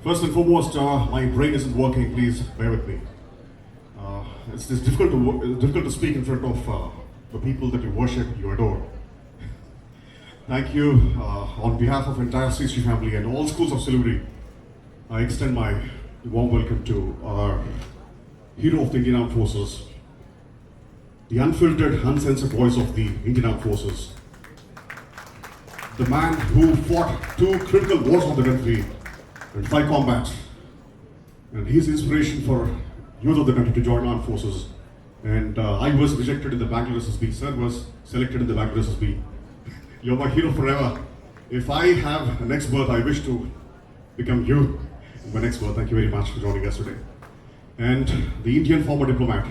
First and foremost, my brain isn't working. Please bear with me. It's difficult to speak in front of the people that you worship, you adore. Thank you on behalf of entire Sri Sri family and all schools of Siliguri. I extend my warm welcome to our hero of the Indian Armed Forces, the unfiltered, uncensored voice of the Indian Armed Forces, the man who fought 2 critical wars of the country and 5 combats, and he's inspiration for youth of the country to join armed forces. And I was rejected in the Bangalore SSB. Sir was selected in the Bangalore SSB. You're my hero forever. If I have a next birth, I wish to become you in my next birth. Thank you very much for joining us today. And the Indian former diplomat,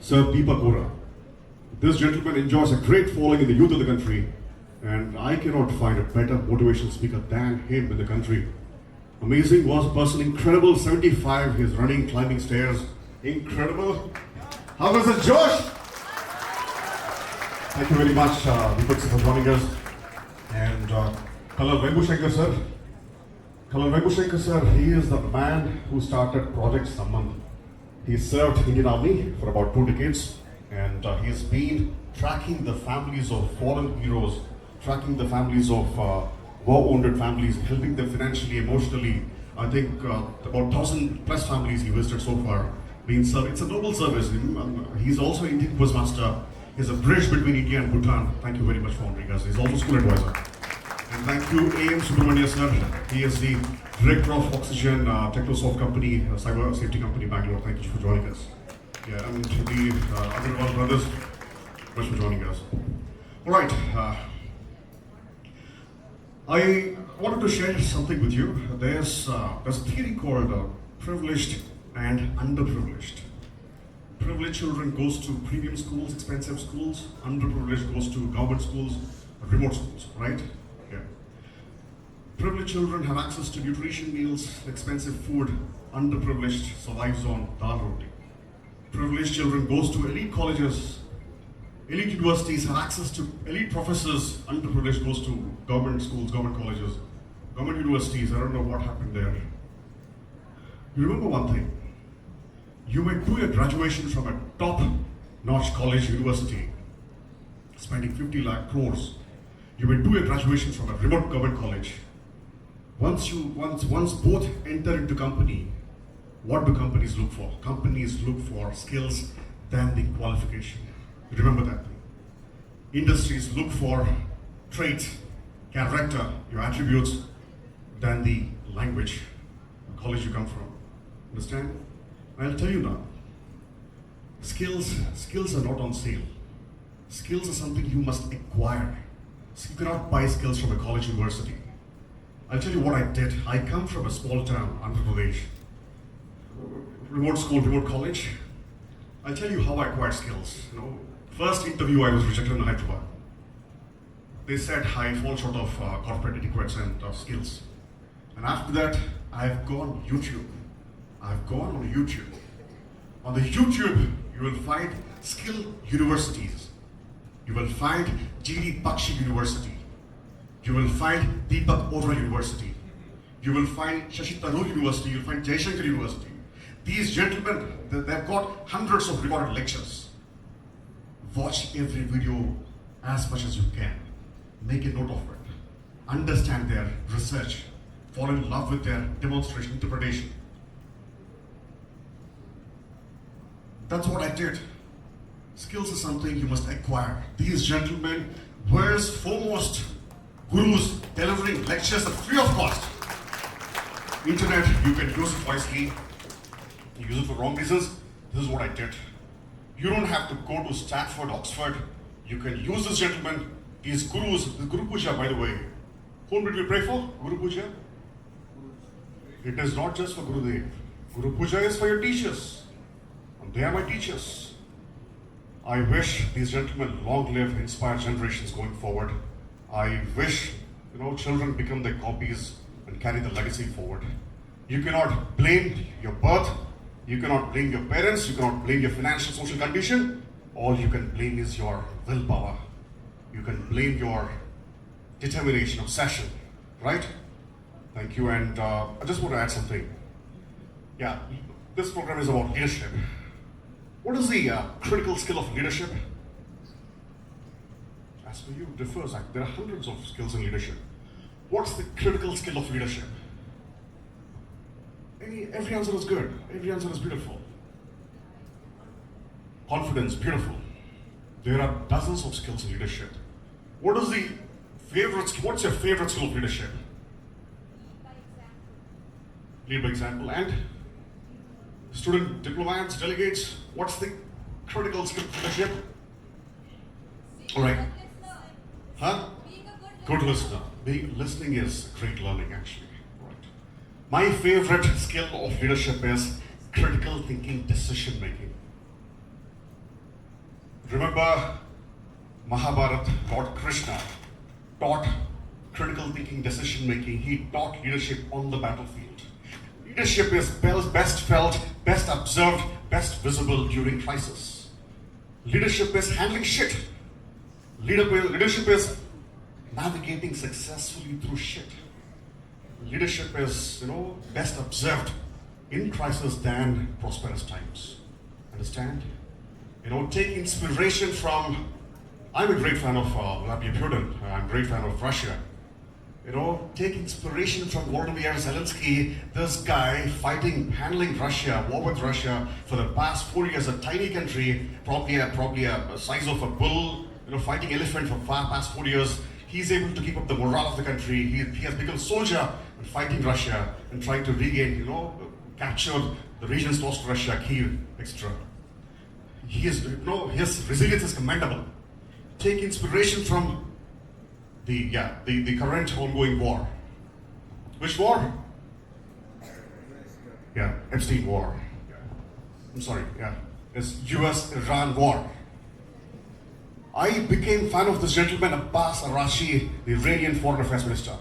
Sir Deepak Ora. This gentleman enjoys a great following in the youth of the country, and I cannot find a better motivational speaker than him in the country. Amazing was a person, incredible, 75, he's running, climbing stairs, incredible. How was it, Josh? Thank you very much, Deepak, for joining us. And Colonel Ravi sir. Colonel Ravi sir, he is the man who started Project Samman. He served Indian Army for about 2 decades, and he's been tracking the families of fallen heroes, tracking the families of war-wounded families, helping them financially, emotionally. I think about 1,000 plus families he visited so far. Being served. It's a noble service. He's also an Indian postmaster. He's a bridge between India and Bhutan. Thank you very much for honoring us. He's also school advisor. And thank you, A.M. Subramania sir. He is the director of Oxygen Technosoft Company, cyber safety company, Bangalore. Thank you for joining us. Yeah, and the other brothers, much for joining us. All right. I wanted to share something with you. There's a theory called privileged and underprivileged. Privileged children goes to premium schools, expensive schools. Underprivileged goes to government schools, remote schools, right? Yeah. Privileged children have access to nutrition meals, expensive food. Underprivileged survives on dal roti. Privileged children goes to elite colleges. Elite universities have access to elite professors. Underprivileged goes to government schools, government colleges, government universities. I don't know what happened there. You remember one thing. You may do your graduation from a top-notch college university, spending 50 lakh crores. You may do your graduation from a remote government college. Once both enter into company, what do companies look for? Companies look for skills than the qualification. Remember that. Industries look for traits, character, your attributes, than the language, the college you come from. Understand? I'll tell you now. Skills are not on sale. Skills are something you must acquire. You cannot buy skills from a college university. I'll tell you what I did. I come from a small town, Andhra Pradesh. Remote school, remote college. I'll tell you how I acquired skills. First interview I was rejected in Hyderabad. They said I fall short of corporate etiquettes and skills. And after that, I've gone YouTube. I've gone on YouTube. On the YouTube, you will find skill universities. You will find G.D. Bakshi University. You will find Deepak Ora University. You will find Shashi Tharoor University. You will find Jai Shankar University. These gentlemen, they've got hundreds of recorded lectures. Watch every video as much as you can. Make a note of it. Understand their research. Fall in love with their demonstration, interpretation. That's what I did. Skills is something you must acquire. These gentlemen, world's foremost gurus delivering lectures at free of cost. Internet, you can use it wisely. You use it for wrong reasons. This is what I did. You don't have to go to Stanford, Oxford. You can use this gentleman, these gurus, the Guru Puja, by the way. Whom did we pray for? Guru Puja? It is not just for Gurudev. Guru Puja is for your teachers. And they are my teachers. I wish these gentlemen long live, inspire generations going forward. I wish, children become their copies and carry the legacy forward. You cannot blame your birth. You cannot blame your parents. You cannot blame your financial, social condition. All you can blame is your willpower. You can blame your determination, obsession, right? Thank you, and I just want to add something. Yeah, this program is about leadership. What is the critical skill of leadership? As for you, differs. There are hundreds of skills in leadership. What's the critical skill of leadership? Every answer is good. Every answer is beautiful. Confidence, beautiful. There are dozens of skills in leadership. What's your favorite skill of leadership? Lead by example. And student diplomats, delegates, what's the critical skill of leadership? All right. Huh? Good listener. Listening is great learning, actually. Right. My favorite skill of leadership is critical thinking, decision making. Remember Mahabharata, Lord Krishna taught critical thinking, decision making. He taught leadership on the battlefield. Leadership is best felt, best observed, best visible during crisis. Leadership is handling shit. Leadership is navigating successfully through shit. Leadership is, best observed in crisis than prosperous times. Understand? Take inspiration from. I'm a great fan of Vladimir Putin. I'm a great fan of Russia. Take inspiration from Volodymyr Zelensky, this guy handling Russia, war with Russia for the past 4 years, a tiny country, probably a size of a bull, fighting elephant for past 4 years. He's able to keep up the morale of the country. He has become a soldier and fighting Russia and trying to regain, capture the regions close to Russia, Kyiv, etc. His resilience is commendable. Take inspiration from the current ongoing war. Which war? Yeah, Epstein war. I'm sorry, yeah. It's US-Iran war. I became fan of this gentleman, Abbas Arashi, the Iranian Foreign Affairs Minister.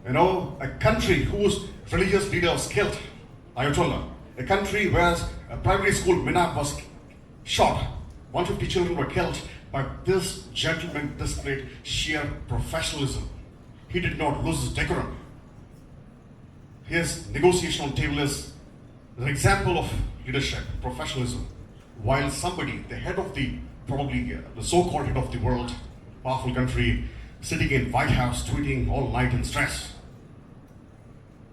A country whose religious leader was killed, Ayatollah. A country where a primary school minaret was shot. 150 children were killed, but this gentleman displayed sheer professionalism. He did not lose his decorum. His negotiation on table is an example of leadership, professionalism. While somebody, the head of the so-called head of the world, powerful country, sitting in White House, tweeting all night in stress,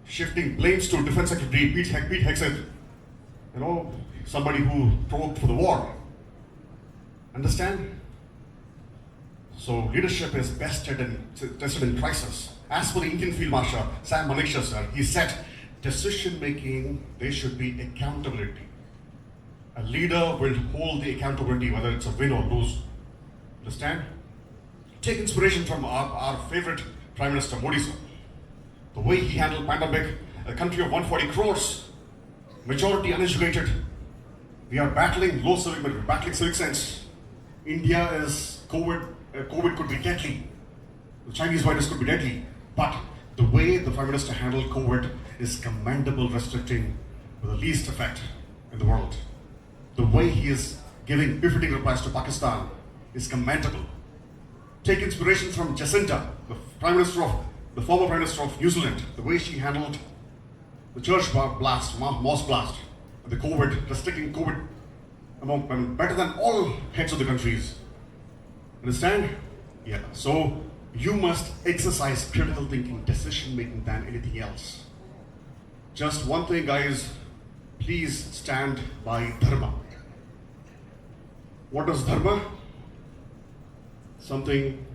shifting blames to Defense Secretary Pete Hegseth, somebody who provoked for the war. Understand? So leadership is best tested in crisis. As for the Indian Field Marshal, Sam Manekshaw sir, he said, decision making, there should be accountability. A leader will hold the accountability whether it's a win or lose. Understand? Take inspiration from our favorite Prime Minister Modi sir. The way he handled pandemic, a country of 140 crores, majority uneducated. We are battling civic sense. India is COVID could be deadly. The Chinese virus could be deadly. But the way the Prime Minister handled COVID is commendable, restricting with the least effect in the world. The way he is giving befitting replies to Pakistan is commendable. Take inspiration from Jacinda, the former Prime Minister of New Zealand, the way she handled the church blast, mosque blast, and the COVID, restricting COVID better than all heads of the countries. Understand? Yeah. So you must exercise critical thinking, decision making than anything else. Just one thing, guys, please stand by dharma. What is dharma? Something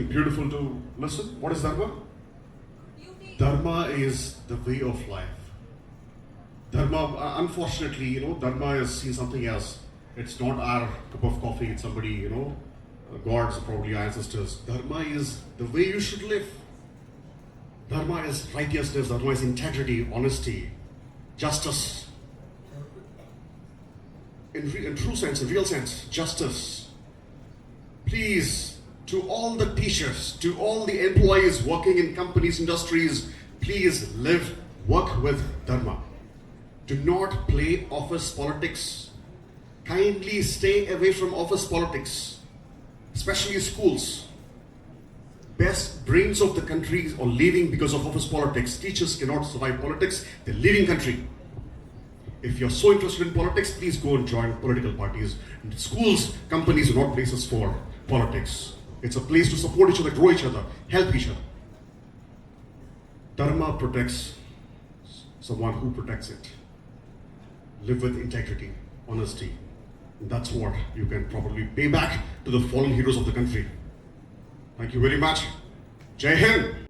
beautiful to listen. What is dharma? Dharma is the way of life. Dharma, unfortunately, dharma is seen something else. It's not our cup of coffee, it's somebody, gods, probably our ancestors. Dharma is the way you should live. Dharma is righteousness, dharma is integrity, honesty, justice. In true sense, in real sense, justice. Please, to all the teachers, to all the employees working in companies, industries, please work with dharma. Do not play office politics. Kindly stay away from office politics, especially schools. best brains of the country are leaving because of office politics. Teachers cannot survive politics, they're leaving country. If you're so interested in politics, please go and join political parties. Schools, companies are not places for politics. It's a place to support each other, grow each other, help each other. Dharma protects someone who protects it. Live with integrity, honesty. And that's what you can probably pay back to the fallen heroes of the country. Thank you very much. Jai Hind.